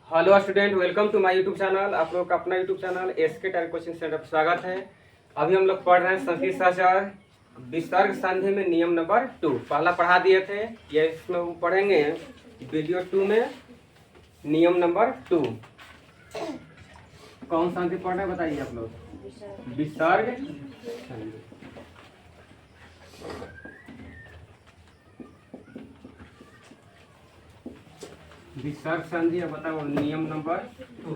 Hello student, welcome to my YouTube channel. आप लोग का अपना YouTube channel SK tyre coaching centre पर स्वागत है। अभी हम लोग पढ़ रहे हैं संस्कृत शास्त्र विसर्ग संधि में नियम नंबर 2। पहला पढ़ा दिए थे, ये इसमें पढ़ेंगे वीडियो 2 में नियम नंबर 2। कौन संधि पढ़ रहे हैं बताइए आप लोग? विसर्ग संधि। विसर्ग संधि है, बताओ नियम नंबर 2।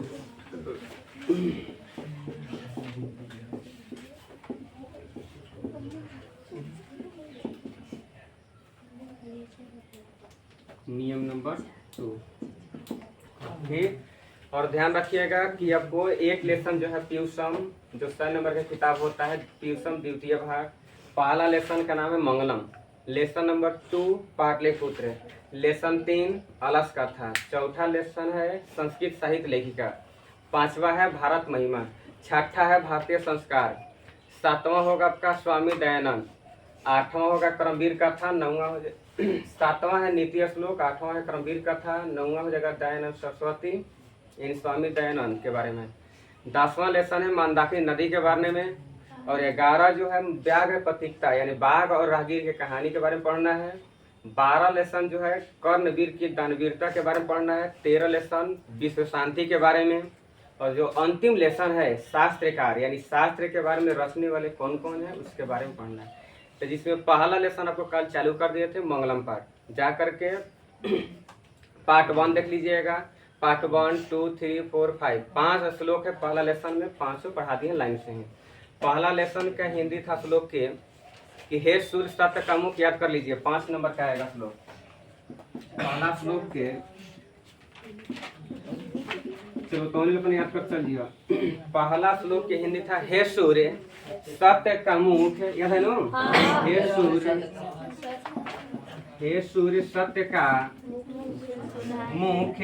नियम नंबर 2। ठीक, और ध्यान रखिएगा कि आपको एक लेसन जो है प्यूसम, जो 100 नंबर का किताब होता है प्यूसम द्वितीय भाग, पहला लेसन का नाम है मंगलम, लेसन नंबर 2 पाटलिपुत्र, लेसन 3 अलस कथा, चौथा लेसन है संस्कृत साहित्य लेखिका, पांचवा है भारत महिमा, छठा है भारतीय संस्कार, सातवां होगा आपका स्वामी दयानंद, आठवां होगा क्रमवीर कथा, नौवां हो सातवां है नीति श्लोक, आठवां है क्रमवीर कथा, नौवां हो जाएगा दयानंद सरस्वती इन स्वामी दयानंद के बारे में, 10वां लेसन है मंदाकिनी नदी के बारे में, और 11 जो है व्याघ्र प्रतीकता यानी बाघ और राहगीर की कहानी के बारे में पढ़ना है, 12 लेसन जो है कर्णवीर की दानवीरता के बारे में पढ़ना है, 13 लेसन विश्व शांति के बारे में, और जो अंतिम लेसन है शास्त्रकार यानी शास्त्र के बारे में रचने वाले कौन कौन है उसके बारे में पढ़ना है। तो जिसमें पहला लेसन आपको कल चालू कर दिए थे मंगलम पाठ, जा करके पार्ट 1 देख लीजिएगा। पार्ट 1, 2, 3, 4, 5 5 श्लोक है पहला लेसन में, 500 पढ़ा दिए लाइन से ही। पहला लेसन का हिंदी था श्लोक के कि हे सूर्य सत्य का मुख, याद कर लीजिए 5 नंबर का आएगा श्लोक। पहला श्लोक के चलो तो अपन याद कर चल दिया। पहला श्लोक के हिंदी था हे सूर्य सत्य का मुख, याद है ना? हे सूर्य सत्य का मुख,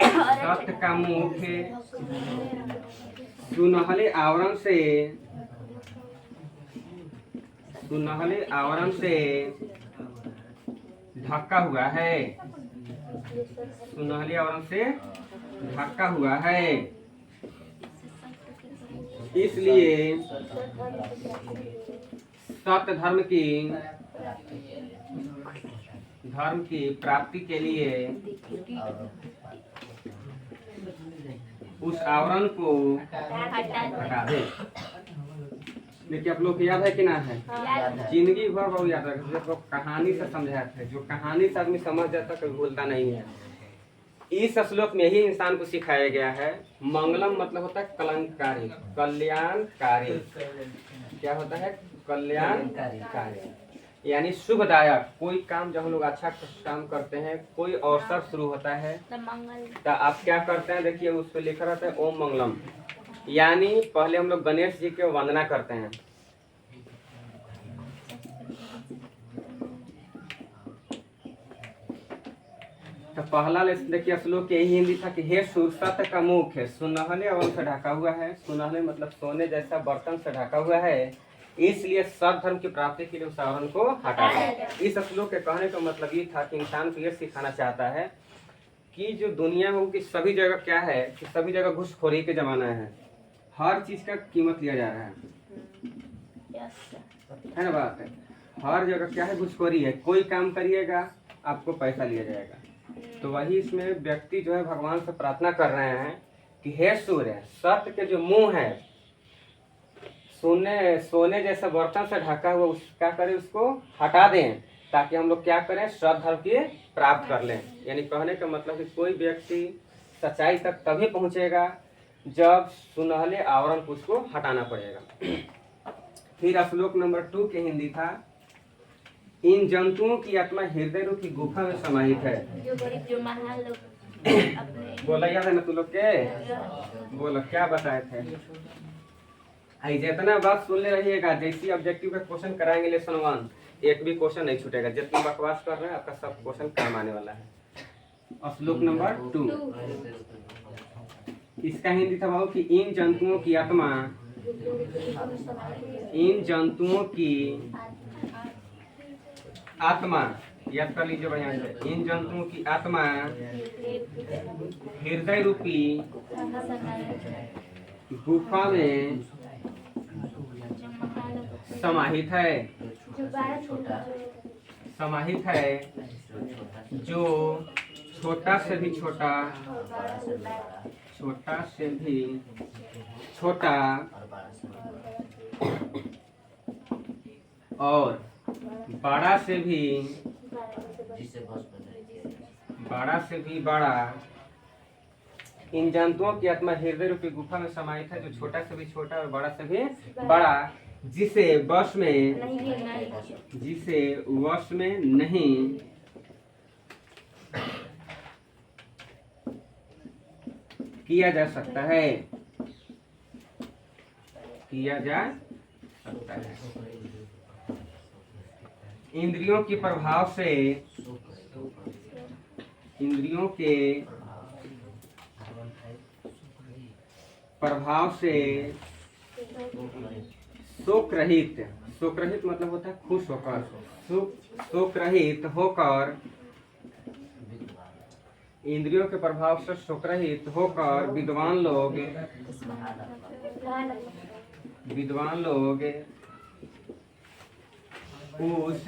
सत्य का मुख सुनहले आवरण से, सुनहले आवरण से ढका हुआ है, सुनहले आवरण से ढका हुआ है, इसलिए सत्य धर्म की प्राप्ति के लिए उस आवरण को हटा दे। देखिए आप लोग को याद है कि ना है? जिंदगी भर बहुत याद रखे, जो कहानी से समझाया था, जो कहानी से आदमी समझ जाता कभी भूलता नहीं है। इस श्लोक में ही इंसान को सिखाया गया है मंगलम मतलब होता है कलंकारी, कल्याणकारी। क्या होता है? कल्याणकारी यानी शुभदायक। कोई काम जब हम लोग अच्छा काम करते हैं, कोई अवसर शुरू होता है तो आप क्या करते हैं? देखिए उस पर लिखा रहता है ओम मंगलम, यानी पहले हम लोग गणेश जी के वंदना करते हैं। तो पहला देखिए श्लोक के यही हिंदी था कि हे सूर्य सत्य का मुख है, सुनहले आवरण से ढका हुआ है, सुनहले मतलब सोने जैसा बर्तन से ढका हुआ है, इसलिए सत्य धर्म की प्राप्ति के लिए उस आवरण को हटा दे। इस श्लोक के कहने का मतलब ये था कि इंसान को ये सिखाना चाहता है कि जो दुनिया में कि सभी जगह क्या है कि सभी जगह घूसखोरी के जमाना है, हर चीज का कीमत लिया जा रहा है ना बात है? हर जगह क्या है? घूसखोरी है। कोई काम करिएगा आपको पैसा लिया जाएगा। तो वही इसमें व्यक्ति जो है भगवान से प्रार्थना कर रहे हैं कि हे सूर्य सत्य के जो मुंह है सोने जैसा बर्तन से ढका हुआ, क्या करें? उसको हटा दें, ताकि हम लोग क्या करें? श्रद्धा की प्राप्त कर लें। यानी कहने का मतलब कि कोई व्यक्ति सच्चाई तक तभी पहुंचेगा जब सुनहले आवरण को उसको हटाना पड़ेगा। फिर श्लोक नंबर 2 के हिंदी था इन जंतुओं की आत्मा हृदय रूप की गुफा में समाहित है। जो महान लोग बोला याद है ना तू लोग के? बोलो क्या बताए थे? जितना बात सुन ले रहिएगा, जैसी ऑब्जेक्टिव का क्वेश्चन कराएंगे लेसन 1, एक भी क्वेश्चन नहीं छूटेगा। जितना बकवास कर रहे हैं आपका सब क्वेश्चन काम आने वाला है। श्लोक नंबर 2 इसका हिंदी था बाबू कि इन जंतुओं की आत्मा, इन जंतुओं की आत्मा याद कर लीजिए बढ़िया से। इन जंतुओं की आत्मा हृदय रूपी गुफा में समाहित है, समाहित है, जो छोटा से भी छोटा, छोटा से भी छोटा और बड़ा से भी, बड़ा से भी बड़ा, इन जंतुओं की आत्मा हृदय रूपी गुफा में समाहित है, जो छोटा से भी छोटा और बड़ा से भी बड़ा, जिसे वश में, जिसे वश में नहीं किया जा सकता है, किया जा सकता है। इंद्रियों के प्रभाव से, इंद्रियों के प्रभाव से शोक रहित, शोक रहित मतलब होता है खुश होकर, शोक रहित होकर, इंद्रियों के प्रभाव से शोक रहित होकर विद्वान लोग, विद्वान लोग उस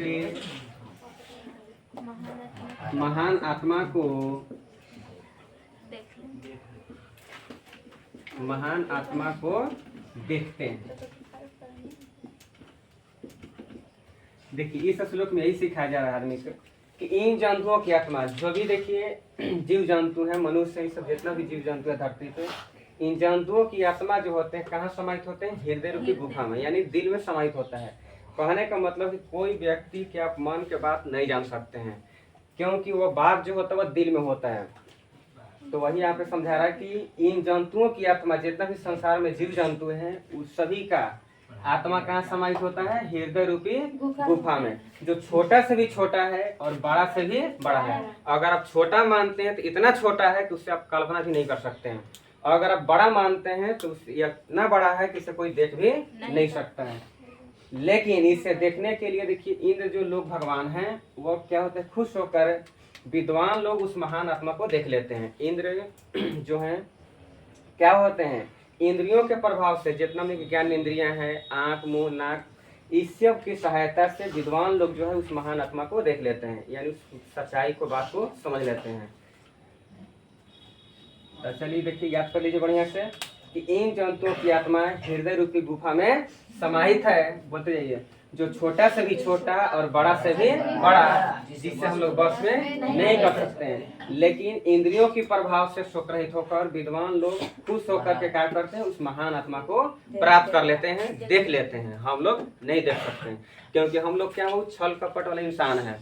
महान आत्मा को, महान आत्मा को देखते हैं। देखिए इस श्लोक में यही सिखाया जा रहा है आदमी को कि इन जंतुओं की आत्मा, जो भी देखिए जीव जंतु है, मनुष्य, सब जितना भी जीव जंतु है धरती पे, इन जंतुओं की आत्मा जो होते हैं कहाँ समाहित होते हैं? हृदय रूपी गुफा में, यानी दिल में समाहित होता है। कहने का मतलब कि कोई व्यक्ति के आप मन के बात नहीं जान सकते हैं, क्योंकि वो बात जो होता है वह दिल में होता है। तो वही यहाँ पे समझा रहा है कि इन जंतुओं की आत्मा, जितना भी संसार में जीव जंतु हैं, उस सभी का आत्मा कहाँ समाहित होता है? हृदय रूपी गुफा में, जो छोटा से भी छोटा है और बड़ा से भी बड़ा है। अगर आप छोटा मानते हैं तो इतना छोटा है कि उससे आप कल्पना भी नहीं कर सकते हैं, और अगर आप बड़ा मानते हैं तो इतना बड़ा है कि इसे कोई देख भी नहीं सकता है। लेकिन इसे देखने के लिए देखिए इंद्र जो लोग भगवान हैं वो क्या होते हैं? खुश होकर विद्वान लोग उस महान आत्मा को देख लेते हैं। इंद्र जो हैं क्या होते हैं? इंद्रियों के प्रभाव से, जितना भी ज्ञान इंद्रियां हैं, आंख, मुंह, नाक, इस सब की सहायता से विद्वान लोग जो है उस महान आत्मा को देख लेते हैं, यानी उस सच्चाई को, बात को समझ लेते हैं। तो चलिए देखिए याद कर लीजिए बढ़िया से कि इन जंतुओं की आत्मा हृदय रूपी गुफा में समाहित है, बोलते जाइए, जो छोटा से भी छोटा और बड़ा से भी बड़ा, जिससे हम लोग बस में नहीं कर सकते हैं। लेकिन इंद्रियों के प्रभाव से शोक रहित होकर विद्वान लोग खुश होकर के क्या करते हैं? उस महान आत्मा को प्राप्त कर लेते हैं, देख लेते हैं। हम लोग नहीं देख सकते हैं, क्योंकि हम लोग क्या हो, छल कपट वाले इंसान है,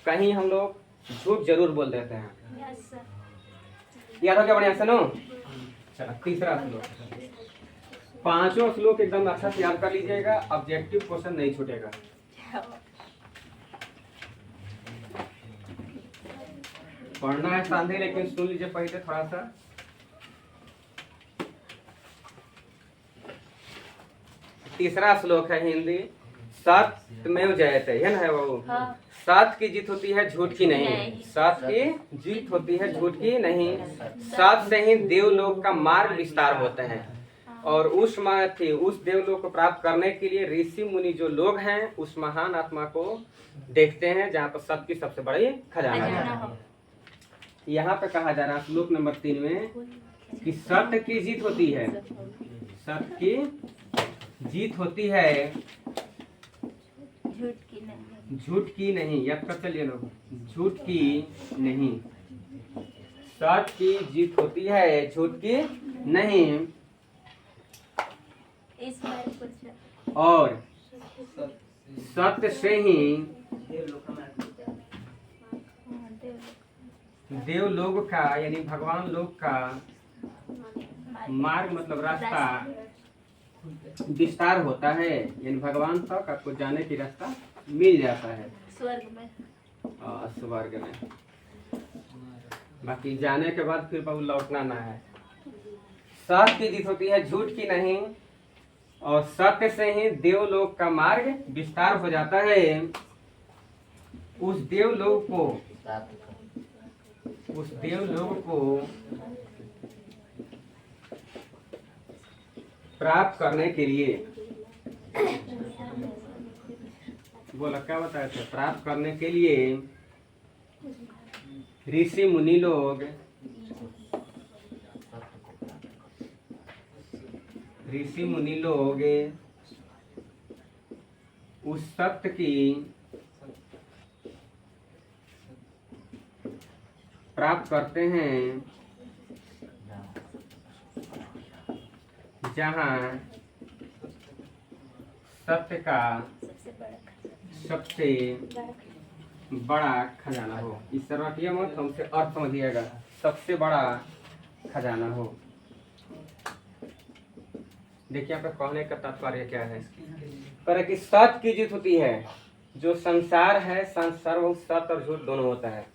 कहीं हम लोग झूठ जरूर बोल देते हैं। याद हो क्या बढ़िया से? नो चलो तीसरा श्लोक, पांचों श्लोक एकदम अच्छा से याद कर लीजिएगा, ऑब्जेक्टिव क्वेश्चन नहीं छूटेगा। पढ़ना है सांधे, लेकिन सुन लीजिए पहले थोड़ा सा। तीसरा श्लोक है हिंदी, सत्यमेव जयते, है ना? है वो सत्य की जीत होती है, झूठ की नहीं। सत्य की जीत होती है, झूठ की नहीं। सत्य से ही देवलोक का मार्ग विस्तार होता है, और उस देवलोक को प्राप्त करने के लिए ऋषि मुनि जो लोग हैं उस महान आत्मा को देखते हैं, जहाँ पर सत्य की सबसे बड़ी खजाना है। यहाँ पे कहा जा रहा है श्लोक नंबर 3 में कि सत्य की जीत होती है, सत्य की जीत होती है, झूठ की नहीं। याद कर चलिए लोग, झूठ की नहीं। सत्य की जीत होती है, झूठ की नहीं। और सत्य से ही देव लोग का, यानी भगवान लोग का मार्ग मतलब रास्ता विस्तार होता है, यानी भगवान तक आपको जाने की रास्ता मिल जाता है स्वर्ग में। स्वर्ग में बाकी जाने के बाद फिर बहुत लौटना ना है। सत्य की जीत होती है, झूठ की नहीं, और सत्य से ही देवलोक का मार्ग विस्तार हो जाता है। उस देवलोक को प्राप्त करने के लिए, बोला क्या बताया था, प्राप्त करने के लिए ऋषि मुनि लोग उस सत्य की प्राप्त करते हैं जहाँ सत्य का सबसे बड़ा खजाना हो। इस सर्वटीय मत हमसे अर्थ समझिएगा, सबसे बड़ा खजाना हो। देखिए आपका कहने का तात्पर्य क्या है, पर कि सत्य की जीत होती है। जो संसार है, संसार वो सत्य और झूठ दोनों होता है,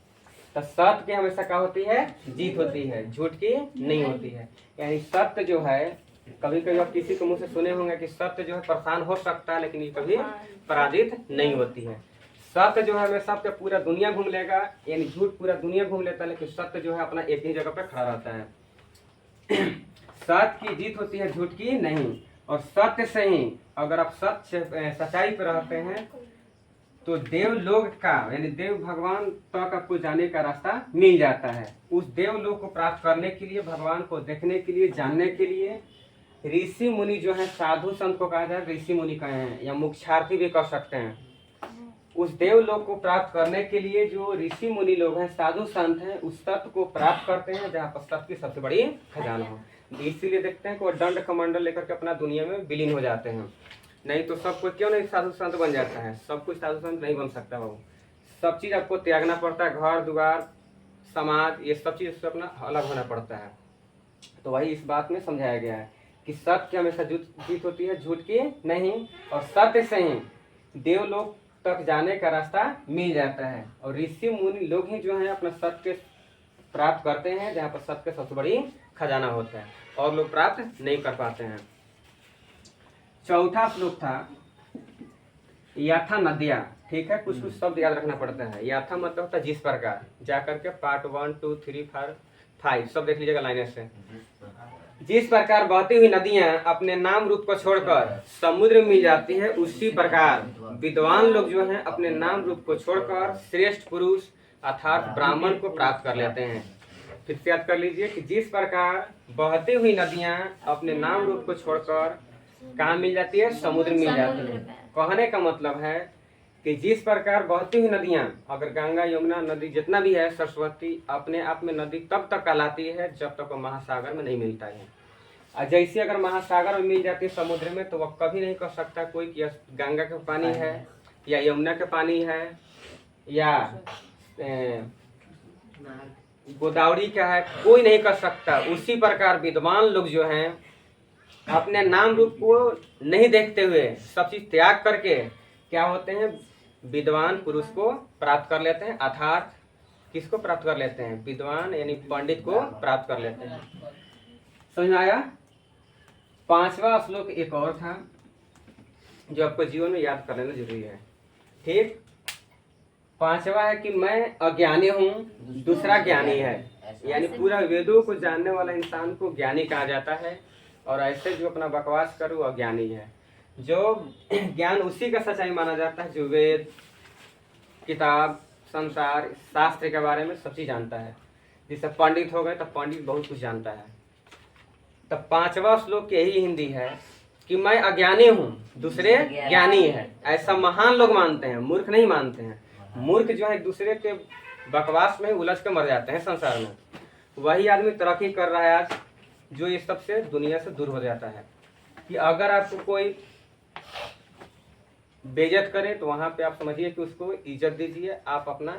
तो सत्य की हमेशा क्या होती है, जीत होती है, झूठ की नहीं होती है। यानी सत्य जो है, कभी कभी आप किसी के मुंह से सुने होंगे कि सत्य जो है परेशान हो सकता है, लेकिन ये कभी पराजित नहीं होती है। सत्य जो है हमेशा आपका पूरा दुनिया घूम लेगा, यानी झूठ पूरा दुनिया घूम लेता है, लेकिन सत्य जो है अपना एक ही जगह पे खड़ा रहता है। सत्य की जीत होती है, झूठ की नहीं। और सत्य से ही अगर आप सच्चाई पर रहते हैं तो देवलोक का, यानी देव भगवान तक आपको जाने का रास्ता मिल जाता है। उस देवलोक को प्राप्त करने के लिए, भगवान को देखने के लिए, जानने के लिए ऋषि मुनि जो है, साधु संत को कहा जाए, ऋषि मुनि कहे हैं या मोक्षार्थी भी कह सकते हैं। उस देवलोक को प्राप्त करने के लिए जो ऋषि मुनि लोग हैं, साधु संत हैं, उस सत्य को प्राप्त करते हैं जहाँ पर सत्य की सबसे बड़ी खजाना हो। इसीलिए देखते हैं कि वो दंड कमंडल लेकर के अपना दुनिया में विलीन हो जाते हैं। नहीं तो सब कोई क्यों नहीं साधु संत बन जाता है, सब कुछ साधु संत नहीं बन सकता बाबू। सब चीज आपको त्यागना पड़ता है, घर द्वार समाज, ये सब चीज से अपना अलग होना पड़ता है। तो वही इस बात में समझाया गया है कि सत्य की हमेशा जीत होती है, झूठ की नहीं। और सत्य से ही देवलोक तक जाने का रास्ता मिल जाता है। और ऋषि मुनि लोग ही जो है अपना सत्य प्राप्त करते हैं जहाँ पर सत्य का सबसे बड़ी खजाना होता है, और लोग प्राप्त नहीं कर पाते हैं। चौथा श्लोक था याथा नदिया, ठीक है, कुछ कुछ शब्द याद रखना पड़ता है। याथा मतलब होता है जिस प्रकार, जाकर के पार्ट 1 2 3 4 5 सब देख लीजिएगा लाइन से। जिस प्रकार बहती हुई नदियां अपने नाम रूप को छोड़कर समुद्र में मिल जाती है, उसी प्रकार विद्वान लोग जो हैं अपने नाम रूप को छोड़कर श्रेष्ठ पुरुष अर्थात ब्राह्मण को प्राप्त कर लेते हैं। फिर से याद कर लीजिए कि जिस प्रकार बहती हुई नदियां अपने नाम रूप को छोड़कर कहाँ मिल जाती है, समुद्र में मिल जाती है। कहने का मतलब है कि जिस प्रकार बहती हुई नदियां, अगर गंगा यमुना नदी जितना भी है, सरस्वती, अपने आप में नदी तब तक कहलाती है जब तक वो महासागर में नहीं मिलता है। और जैसे अगर महासागर में मिल जाती है समुद्र में, तो वह कभी नहीं कह सकता कोई कि गंगा का पानी है या यमुना का पानी है या गोदावरी का है, कोई नहीं कर सकता। उसी प्रकार विद्वान लोग जो हैं अपने नाम रूप को नहीं देखते हुए सब चीज त्याग करके क्या होते हैं, विद्वान पुरुष को प्राप्त कर लेते हैं। अर्थात किसको प्राप्त कर लेते हैं, विद्वान यानी पंडित को प्राप्त कर लेते हैं। समझ में आया। पांचवा श्लोक एक और था जो आपको जीवन में याद कर लेना जरूरी है, ठीक। पांचवा है कि मैं अज्ञानी हूँ, दूसरा ज्ञानी है। यानी पूरा वेदों को जानने वाला इंसान को ज्ञानी कहा जाता है, और ऐसे जो अपना बकवास करे वो अज्ञानी है। जो ज्ञान उसी का सच्चाई माना जाता है जो वेद, किताब, संसार, शास्त्र के बारे में सब चीज जानता है। जैसे पंडित हो गए तो पंडित बहुत कुछ जानता है। तो पांचवा श्लोक यही हिंदी है कि मैं अज्ञानी हूँ, दूसरे ज्ञानी है। ऐसा महान लोग मानते हैं, मूर्ख नहीं मानते हैं। मूर्ख जो है दूसरे के बकवास में उलझ के मर जाते हैं संसार में। वही आदमी तरक्की कर रहा है आज, जो ये सबसे दुनिया से दूर हो जाता है। कि अगर आपको कोई बेइज्जत करे तो वहां पे आप समझिए कि उसको इज्जत दीजिए, आप अपना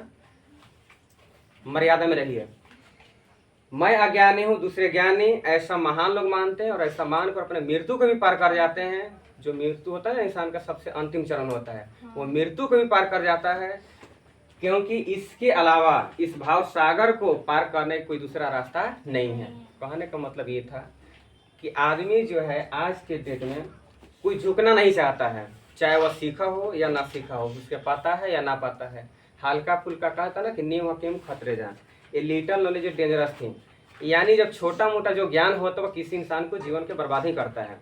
मर्यादा में रहिए। मैं अज्ञानी हूँ, दूसरे ज्ञानी, ऐसा महान लोग मानते हैं। और ऐसा मानकर अपने मृत्यु को भी पार कर जाते हैं। जो मृत्यु होता है ना, इंसान का सबसे अंतिम चरण होता है, वो मृत्यु को भी पार कर जाता है। क्योंकि इसके अलावा इस भाव सागर को पार करने का कोई दूसरा रास्ता नहीं है। कहने का मतलब ये था कि आदमी जो है आज के डेट में कोई झुकना नहीं चाहता है, चाहे वह सीखा हो या ना सीखा हो, उसके पता है या ना पता है। हल्का फुल्का कहा था ना कि नीम हकीम खतरे जान, ये लिटल नॉलेज डेंजरस थिंग। यानी जब छोटा मोटा जो ज्ञान होता है वो किसी इंसान को जीवन के बर्बाद ही करता है।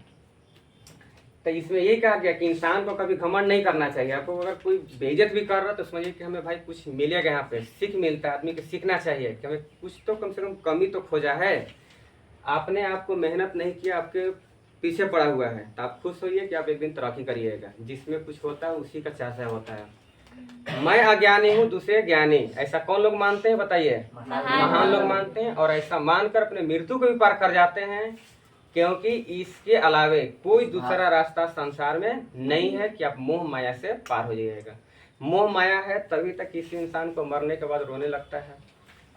तो इसमें ये कहा गया कि इंसान को कभी घमंड नहीं करना चाहिए। आपको अगर कोई बेइज्जत भी कर रहा है तो समझिए कि हमें भाई कुछ मिलेगा, यहाँ पे सीख मिलता है, आदमी को सीखना चाहिए कि हमें कुछ तो कम से कम कमी तो खोजा है। आपने आपको मेहनत नहीं किया, आपके पीछे पड़ा हुआ है, तो आप खुश होइए कि आप एक दिन तरक्की करिएगा। जिसमें कुछ होता है उसी का चाचा होता है। मैं अज्ञानी हूँ, दूसरे ज्ञानी, ऐसा कौन लोग मानते हैं बताइए? महान लोग मानते हैं। और ऐसा मानकर अपने मृत्यु को भी पार कर जाते हैं, क्योंकि इसके अलावे कोई दूसरा रास्ता संसार में नहीं है कि आप मोह माया से पार हो जाइएगा। मोह माया है तभी तक किसी इंसान को मरने के बाद रोने लगता है।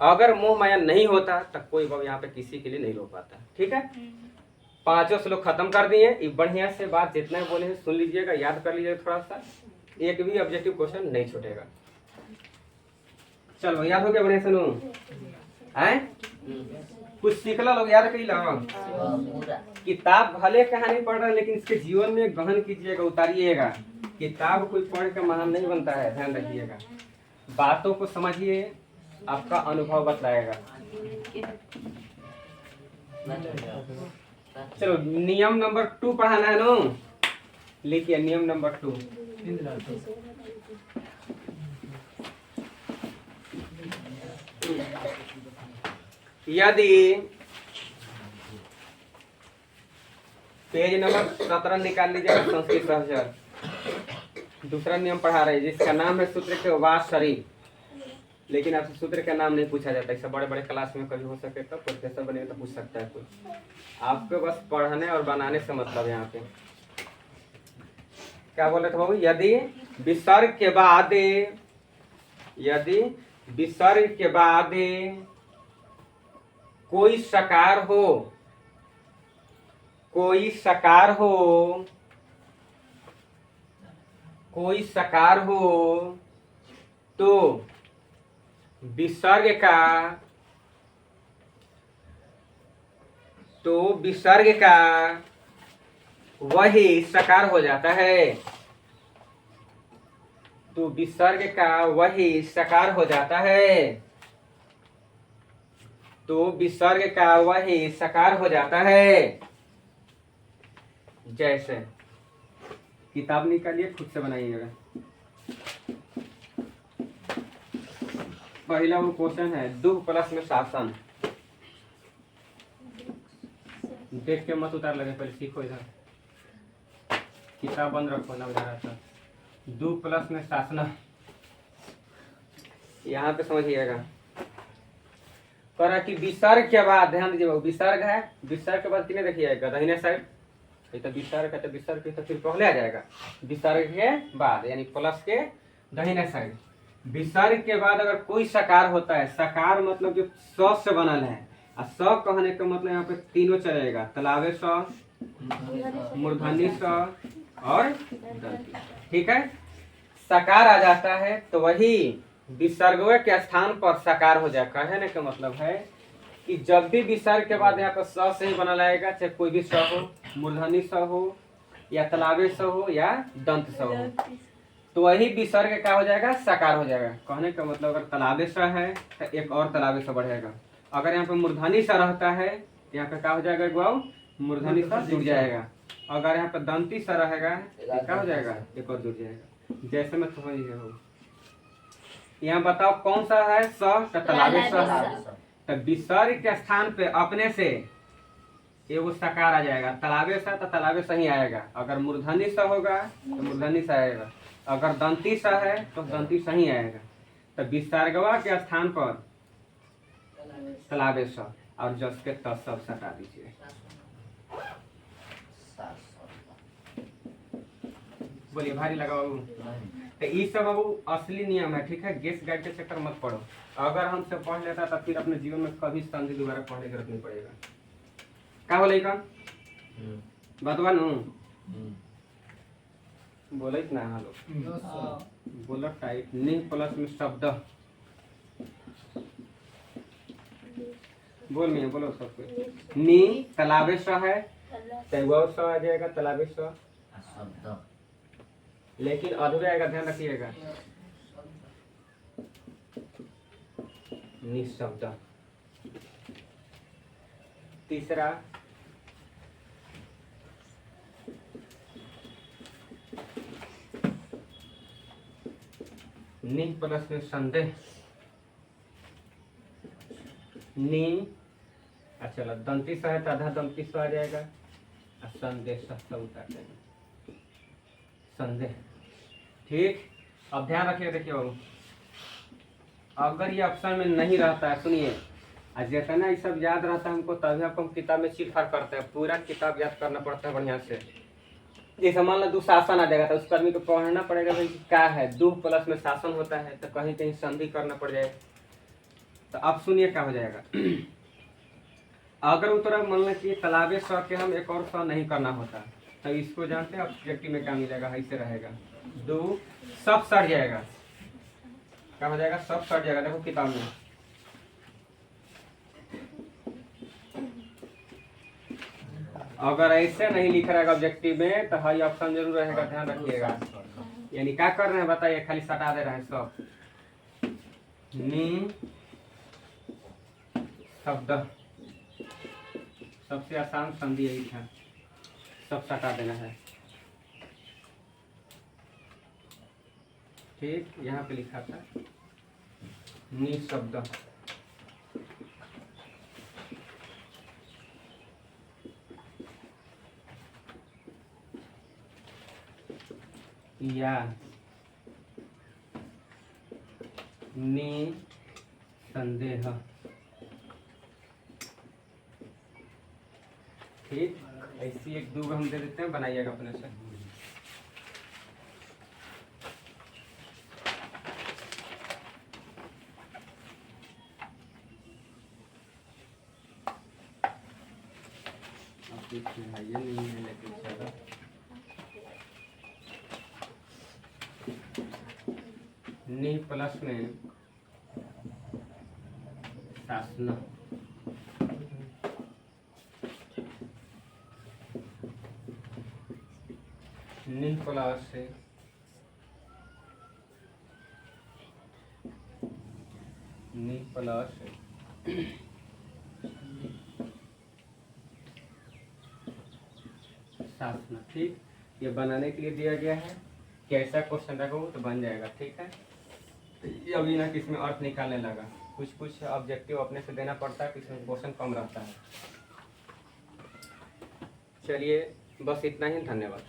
अगर मोह माया नहीं होता तो कोई बाबू यहाँ पे किसी के लिए नहीं रो पाता। ठीक है, 5 श्लोक खत्म कर दिए। ये बढ़िया से बात जितना बोले हैं सुन लीजिएगा, याद कर लीजिएगा, थोड़ा सा एक भी ऑब्जेक्टिव क्वेश्चन नहीं छूटेगा। चलो याद हो गया? बढ़िया सुनो है, कुछ सीखला लोग, याद कर लो। किताब भले कहानी पढ़ रहे हैं लेकिन इसके जीवन में गहन कीजिएगा, उतारिएगा। किताब कोई पढ़ के महान नहीं बनता है, ध्यान रखिएगा। बातों को समझिए, आपका अनुभव बताएगा। चलो नियम नंबर 2 पढ़ाना है नो, लिखिए नियम नंबर 2। यदि पेज नंबर 17 निकाल लीजिएगा, संस्कृत सहचर। दूसरा नियम पढ़ा रहे हैं जिसका नाम है सूत्र के वास शरीर। लेकिन आपसे सूत्र का नाम नहीं पूछा जाता। इससे बड़े बड़े क्लास में कभी हो सके तो प्रोफेसर बने तो पूछ सकता है कोई। आपको बस पढ़ने और बनाने से मतलब। यहाँ पे क्या बोले थे बाबू? यदि विसर्ग के बाद कोई सकार हो तो विसर्ग का वही सकार हो जाता है। तो विसर्ग का वही सकार हो जाता है। तो विसर्ग का वही सकार हो जाता है। जैसे किताब निकालिए, खुद से बनाइएगा। पहला वो क्वेश्चन है, दुख प्लस में शासन। देख के मत उतार लगे, पहले सीखो। इधर किताब बंद रखो ना, उधर आता। दुख प्लस में शासन, यहाँ पे समझिएगा। करा कि विसर्ग के बाद, ध्यान दीजिए, विसर्ग है, विसर्ग के बाद कितने देखिएगा, दाहिने साइड। तो विसर्ग है तो विसर्ग तो फिर पहले आ जाएगा। विसर्ग के बाद यानी प्लस के दाहिने साइड। विसर्ग के बाद अगर कोई सकार होता है, सकार मतलब जो स से बनल है, और स कहने का मतलब यहाँ पे तीनों चलेगा, तलावे स, मूर्धन्य स और दंती। ठीक है, सकार आ जाता है तो वही विसर्ग के स्थान पर सकार हो जाए। कहने का मतलब है कि जब भी विसर्ग के बाद यहाँ पर स से ही बना लाएगा, चाहे कोई भी स हो, मूर्धन्य स हो या तलावे स हो या दंत स हो, तो वही विसर्ग क्या हो जाएगा, सकार हो जाएगा। कहने का मतलब अगर तलावे स है तो एक और तलावे स बढ़ेगा। अगर यहाँ पे मूर्धन्य स रहता है यहाँ पे क्या हो जाएगा, एक मूर्धन्य स जुड़ जाएगा। अगर यहाँ पे दंती स रहेगा क्या हो जाएगा, एक और जुड़ जाएगा। जैसे मैं समझिए हो, यहाँ बताओ कौन सा है, स का तलावे स है। तो विसर्ग के स्थान पे अपने से एगो सकार आ जाएगा। तलावे सा तो तलावे स ही आएगा। अगर मूर्धन्य स होगा तो मूर्धन्य स आएगा। अगर दंती स है तो दंती स ही आएगा। तो विसर्गवा के स्थान पर तलावे स और जस के तस सब सटा दीजिए। बोलिए, भारी लगा बाबू? तो ये सब बाबू असली नियम है। ठीक है, गेस गाइड के चक्कर मत पड़ो। अगर हमसे पढ़ लेता तो फिर अपने जीवन में कभी संधि दोबारा पढ़ने की जरूरत नहीं पड़ेगा। क्या बोले का बतवा नू बोले इतना हेलो बोलो टाइप नि प्लस में शब्द बोल में बोलो सब कुछ। नी तलावे स है तो स आ जाएगा, तलावे स लेकिन अधूरा आएगा, ध्यान रखिएगा। निशब्द। तीसरा नि प्लस में संदेह, नी अच्छा दंती सा है तो आधा दंती सा आ जाएगा और संदेह सब उतार देंगे संदेह। ठीक, अब ध्यान रखिए, देखिए बाबू अगर ये ऑप्शन में नहीं रहता है, सुनिए जितना ये सब याद रहता है हमको तभी आपको हम किताब में चिट फाड़ करते हैं, पूरा किताब याद करना पड़ता है बढ़िया से। जैसे मान लो दुशासन आ जाएगा तो उस आदमी को पढ़ना पड़ेगा भाई क्या है, दु प्लस में शासन होता है तो कहीं कहीं संधि करना पड़ जाए। तो अब सुनिए क्या हो जाएगा अगर उत्तर मान लो कि तालाबे स के हम एक और स नहीं करना होता तो इसको जानते हैं ऑब्जेक्टिव में क्या मिलेगा, ऐसे रहेगा दो सब सट जाएगा, क्या हो जाएगा सब सट जाएगा। देखो किताब में अगर ऐसे नहीं लिखा रहेगा ऑब्जेक्टिव में तो हाई ऑप्शन जरूर रहेगा, ध्यान रखिएगा। यानी क्या कर रहे हैं बताइए, खाली सटा दे रहे हैं सब, नी शब्द सबसे आसान संधि यही था, सब सटा देना है। ठीक, यहाँ पे लिखा था नि शब्द, या नि संदेह। ठीक, ऐसी एक दो हम दे देते हैं, बनाइएगा अपने से। नहीं है लेकिन चलो नि प्लस में शासन, नि प्लस से नि प्लस शासन। ठीक, ये बनाने के लिए दिया गया है, कैसा क्वेश्चन रखो तो बन जाएगा। ठीक है, अभी ना किसमें अर्थ निकालने लगा, कुछ कुछ ऑब्जेक्टिव अपने से देना पड़ता है, किसमें क्वेश्चन कम रहता है। चलिए बस इतना ही, धन्यवाद।